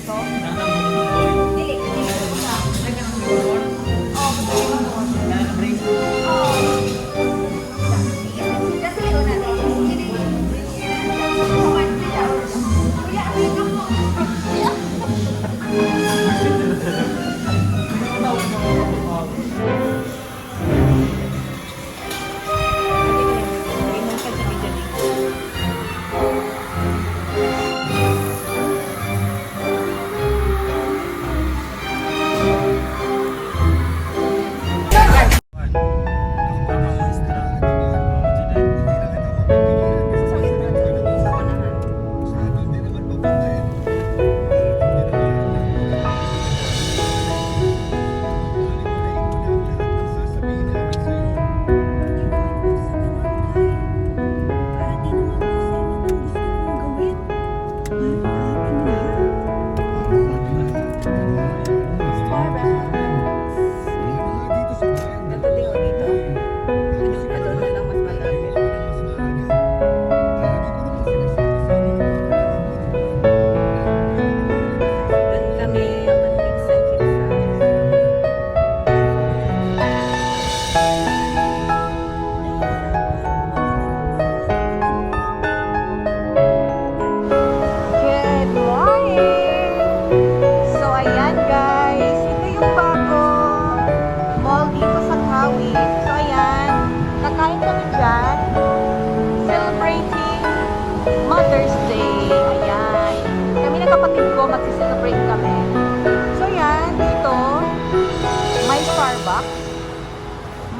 So, dili, dili ko sa. Oh, kasi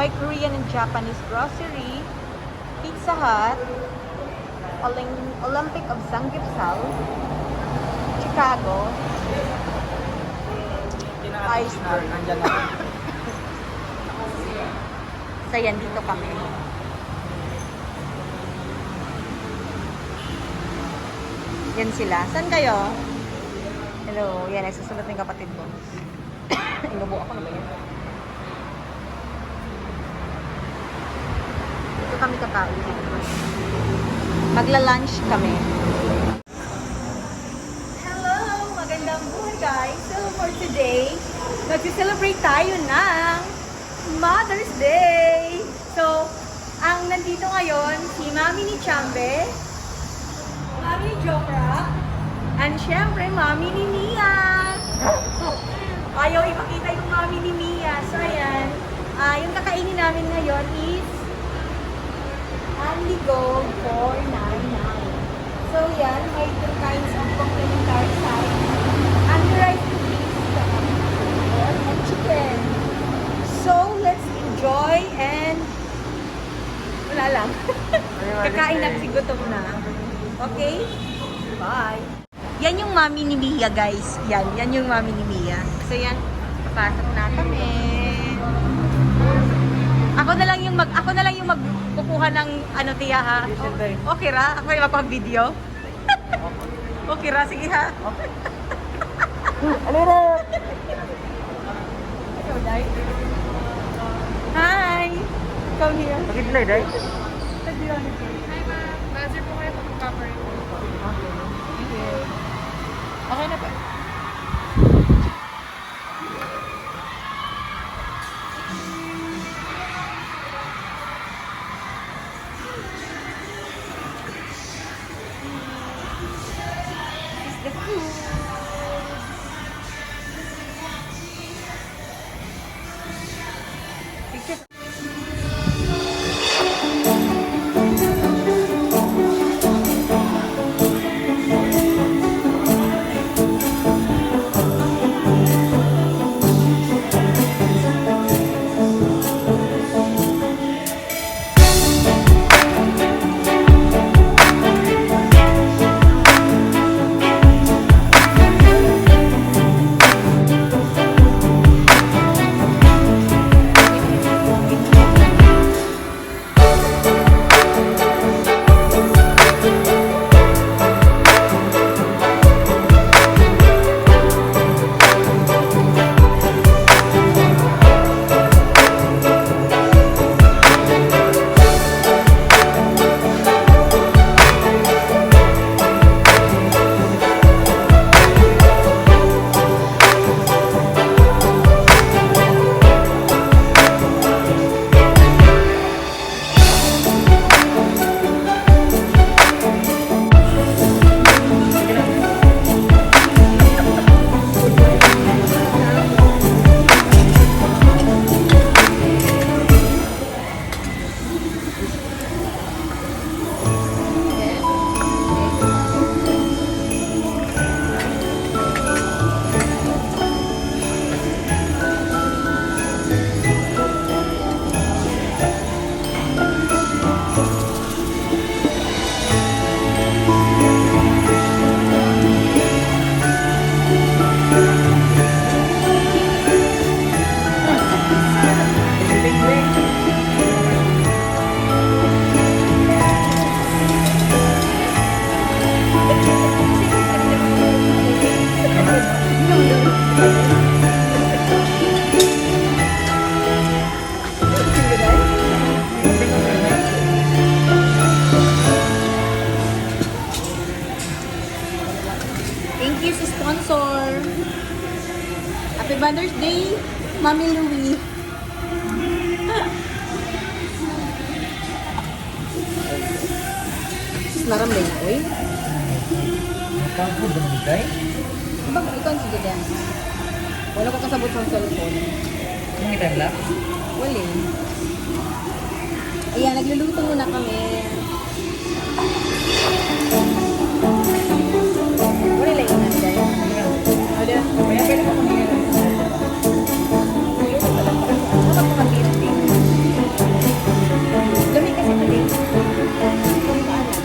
may Korean and Japanese grocery, Pizza Hut, Olympic of Samgyeopsal, Chicago, Iceberg. So yan, dito kami. Yan sila. Saan kayo? Hello. Yan, nagsusulat ng kapatid ko. Inubo ako na ba yan? Dito kami kakain. Magla-lunch kami. Hello! Magandang buhay guys! So for today, mag-celebrate tayo ng Mother's Day! So, ang nandito ngayon, si Mami ni Chambe, Mami ni Jokra, and syempre, Mami ni Mia! Ayaw ipakita yung Mami ni Mia. So, ayan. Yung kakainin namin ngayon is Only Gold 499. So, yan. May two kinds of complimentary side. And rice cookies and chicken. So, let's enjoy and wala lang. Kakain na kasi gutom na. Okay? Bye! Yan yung Mami ni Mia, guys. Yan yung Mami ni Mia. So, yan. Papasok na kami. Ako na lang yung magkukuha ng ano tiya ha. Okay ra? Ako yung magpag-video. Okay ra, sige ha. Ano na? Ikaw, Day. Hi! Come here. Bakit na, Day? Hi, ma'am. Buzzer po kayo pag-cover. Okay na ba? Gift sponsor. Happy Mother's Day, Mami Louie. Naramday na, oy. Pagod ba naman tayo? Diba mo ikaw ang sige dyan? Wala ko kasabot sa cellphone. May time lapse? Wala. Ayan, nagluluto muna kami. Wala lang yun, Anday. Kaya pwede mo kami Dapat mga birthday. Dami kasi pala eh. Kung paanan.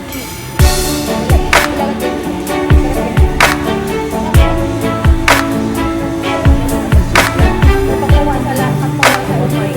Pagkawa sa lahat, pagkawa sa umay.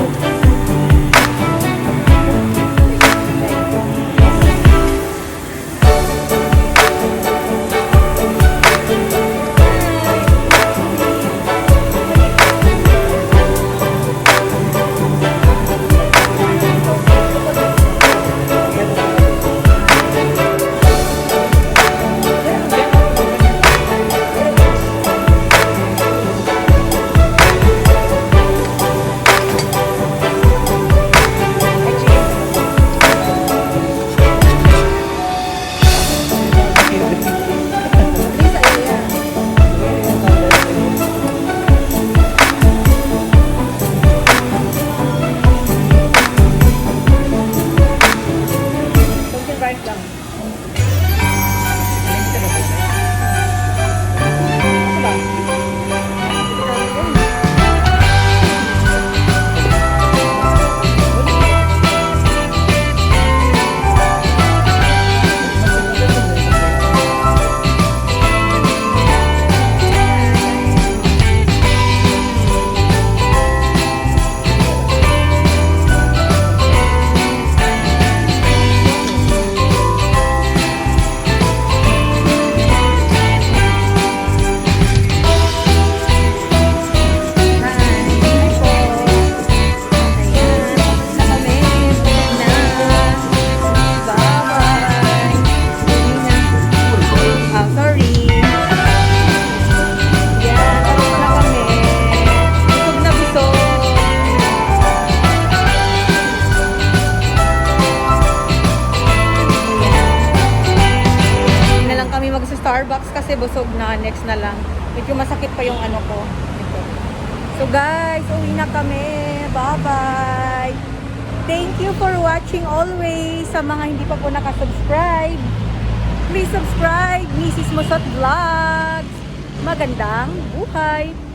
Starbucks kasi busog na. Next na lang. Medyo masakit pa yung ano ko. Ito. So guys, uwi na kami. Bye-bye. Thank you for watching always. Sa mga hindi pa po nakasubscribe, please subscribe. Mrs. Musot Vlogs. Magandang buhay.